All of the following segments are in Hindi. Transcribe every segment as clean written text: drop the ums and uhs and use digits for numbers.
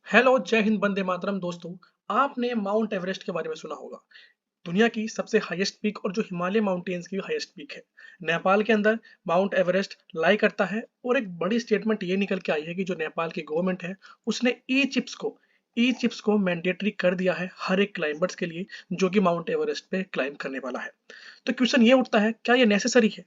हेलो, जय हिंद, वंदे मातरम। दोस्तों, आपने माउंट एवरेस्ट के बारे में सुना होगा। दुनिया की सबसे हाईएस्ट पीक और जो हिमालय माउंटेन्स की हाईएस्ट पीक है। नेपाल के अंदर माउंट एवरेस्ट लाई करता है और एक बड़ी स्टेटमेंट ये निकल के आई है कि जो नेपाल की गवर्नमेंट है उसने ई चिप्स को मैंडेटरी कर दिया है हर एक क्लाइंबर्स के लिए जो कि माउंट एवरेस्ट पे क्लाइंब करने वाला है। तो क्वेश्चन ये उठता है, क्या ये नेसेसरी है?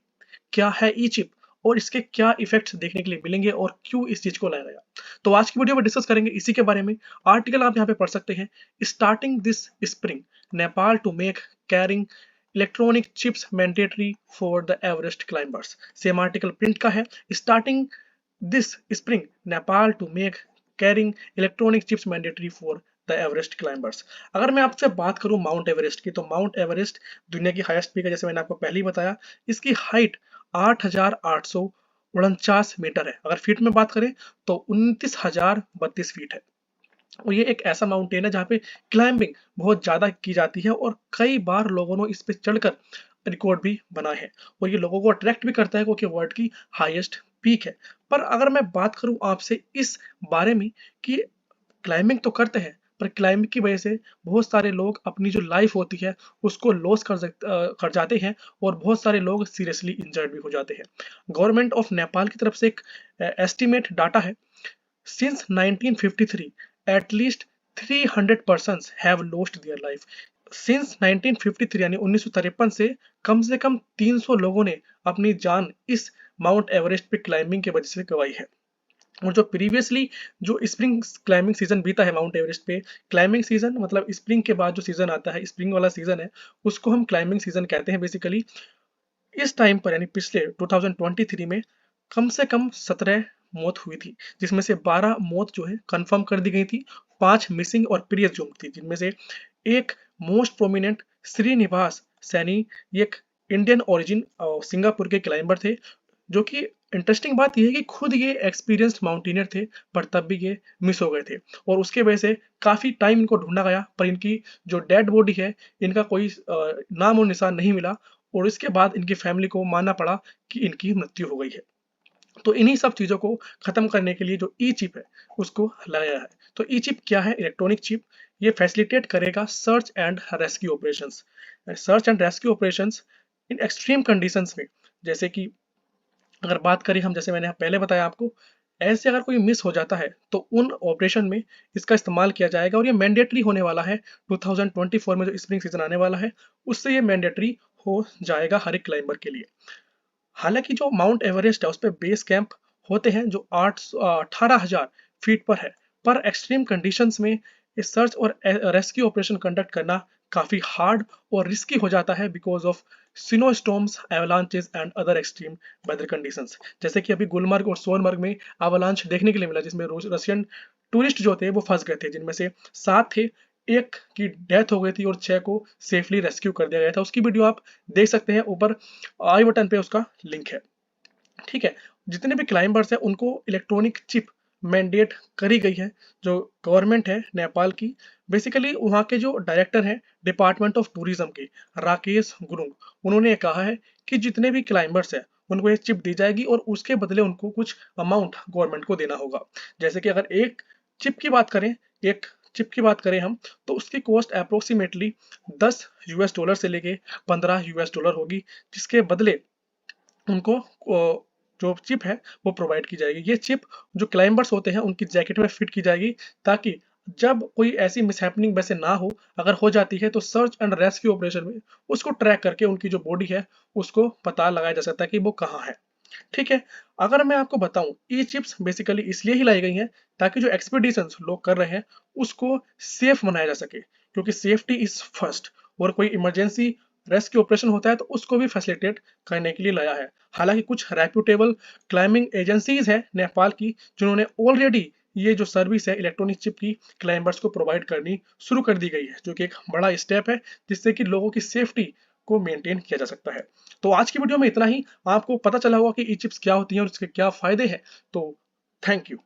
क्या है ई चिप और इसके क्या इफेक्ट्स देखने के लिए मिलेंगे और क्यों इस चीज को लाया गया? तो आज की वीडियो में डिस्कस करेंगे इसी के बारे में। आर्टिकल आप यहाँ पे पढ़ सकते हैं। Starting this spring, Nepal to make carrying electronic chips mandatory for the Everest climbers. Same article print का है। Starting this spring, Nepal to make carrying electronic chips mandatory for the Everest climbers. अगर मैं आपसे बात करूं माउंट एवरेस्ट की, तो माउंट एवरेस्ट दुनिया की हाईएस्ट पीक है, जैसे मैंने आपको पहले ही बताया। इसकी हाइट 8,849 मीटर है। अगर फीट में बात करें तो 29,032 फीट है। और ये एक ऐसा माउंटेन है जहाँ पे क्लाइंबिंग बहुत ज्यादा की जाती है और कई बार लोगों ने इस पे चढ़कर रिकॉर्ड भी बनाए हैं। और ये लोगों को अट्रैक्ट भी करता है क्योंकि वर्ल्ड की हाईएस्ट पीक है। पर अगर मैं बात करूं आपसे इस बारे में कि क्लाइंबिंग तो करते हैं, पर क्लाइंबिंग की वजह से बहुत सारे लोग अपनी जो लाइफ होती है उसको लॉस कर जाते हैं और बहुत सारे लोग सीरियसली इंजर्ड भी हो जाते हैं। गवर्नमेंट ऑफ नेपाल की तरफ से एक एस्टिमेट डाटा है। Since 1953 at least 300 persons have lost their life। Since 1953 यानी 1953 से कम 300 लोगों ने अपनी जान इस माउंट एवरेस्ट पे क्लाइंबिंग की वजह से गंवाई है। और जो प्रीवियसली जो स्प्रिंग क्लाइंबिंग सीजन बीता है माउंट एवरेस्ट पे, क्लाइंबिंग सीजन मतलब स्प्रिंग के बाद जो सीजन आता है, स्प्रिंग वाला सीजन है, उसको हम क्लाइंबिंग सीजन कहते हैं बेसिकली। इस टाइम पर यानी पिछले 2023 में कम से कम 17 मौत हुई थी, जिसमें से 12 मौत जो है कंफर्म कर दी गई थी। 5 मिसिंग और प्रियस जो थी, जिनमें से एक मोस्ट प्रोमिनेंट श्रीनिवास सैनी, ये एक इंडियन ओरिजिन सिंगापुर के क्लाइंबर थे। जो कि इंटरेस्टिंग बात यह है कि खुद ये एक्सपीरियंस्ड माउंटेनियर थे, पर तब भी ये मिस हो गए थे। और उसके वजह से काफी टाइम इनको ढूंढा गया, पर इनकी जो डेड बॉडी है, इनका कोई नाम और निशान नहीं मिला। और इसके बाद इनकी फैमिली को मानना पड़ा कि इनकी मृत्यु हो गई है। तो इन्हीं सब चीजों को खत्म करने के लिए जो ई चिप है उसको लगाया है। तो ई चिप क्या है? Electronic chip. ये फैसिलिटेट करेगा search and rescue operations. Search and rescue operations in extreme conditions में, जैसे कि अगर बात करें हम, जैसे मैंने पहले बताया आपको, ऐसे अगर कोई मिस हो जाता है तो उन ऑपरेशन में इसका इस्तेमाल किया जाएगा। और ये मैंडेटरी होने वाला है 2024 में जो स्प्रिंग सीजन आने वाला है, उससे ये मैंडेटरी हो जाएगा हर एक क्लाइंबर के लिए। हालांकि जो माउंट एवरेस्ट है उस पर बेस कैंप होते हैं जो 18,000 फीट पर है। पर एक्सट्रीम कंडीशंस में इस सर्च और रेस्क्यू ऑपरेशन कंडक्ट करना काफी हार्ड और रिस्की हो जाता है because of snow storms, avalanches and other extreme weather conditions. जैसे कि अभी गुलमर्ग और सोनमर्ग में अवलांच देखने के लिए मिला, जिसमें रशियन टूरिस्ट जो थे वो फंस गए थे, जिनमें से 7 थे। एक की डेथ हो गई थी और 6 को सेफली रेस्क्यू कर दिया गया था। उसकी वीडियो आप देख सकते हैं, ऊपर आई बटन पे उसका लिंक है। ठीक है। जितने भी क्लाइंबर्स हैं उनको इलेक्ट्रॉनिक चिप मैंडेट करी गई है। जो गवर्नमेंट है नेपाल की, बेसिकली वहाँ के जो डायरेक्टर हैं डिपार्टमेंट ऑफ टूरिज्म के, राकेश गुरुंग, उन्होंने कहा है कि जितने भी क्लाइंबर्स हैं उनको ये चिप दी जाएगी और उसके बदले उनको कुछ अमाउंट गवर्नमेंट को देना होगा। जैसे कि अगर चिप की बात करें एक चिप की बात करें हम, तो उसकी कॉस्ट अप्रोक्सीमेटली $10 से लेके $15 होगी, जिसके बदले उनको जो चिप है वो प्रोवाइड की जाएगी। ये चिप जो क्लाइंबर्स होते हैं उनकी जैकेट में फिट की जाएगी, ताकि जब कोई ऐसी मिसहैपनिंग वैसे ना हो, अगर हो जाती है तो सर्च एंड रेस्क्यू ऑपरेशन में उसको ट्रैक करके उनकी जो बॉडी है उसको पता लगाया जा सकता है कि वो कहाँ है। ठीक है। अगर मैं आपको बताऊं, ई चिप्स बेसिकली इसलिए ही लाई गई हैं ताकि जो एक्सपीडिशंस लोग कर रहे हैं उसको सेफ बनाया जा सके, क्योंकि सेफ्टी इज फर्स्ट। और कोई इमरजेंसी रेस्क्यू ऑपरेशन होता है तो उसको भी फैसिलिटेट करने के लिए लाया है। हालांकि कुछ रेप्यूटेबल क्लाइंबिंग एजेंसीज हैं नेपाल की जिन्होंने ऑलरेडी ये जो सर्विस है इलेक्ट्रॉनिक चिप की क्लाइंबर्स को प्रोवाइड करनी शुरू कर दी गई है, जो कि एक बड़ा स्टेप है जिससे कि लोगों की सेफ्टी को मेंटेन किया जा सकता है। तो आज की वीडियो में इतना ही। आपको पता चला होगा कि ई चिप्स क्या होती हैं और इसके क्या फायदे हैं। तो थैंक यू।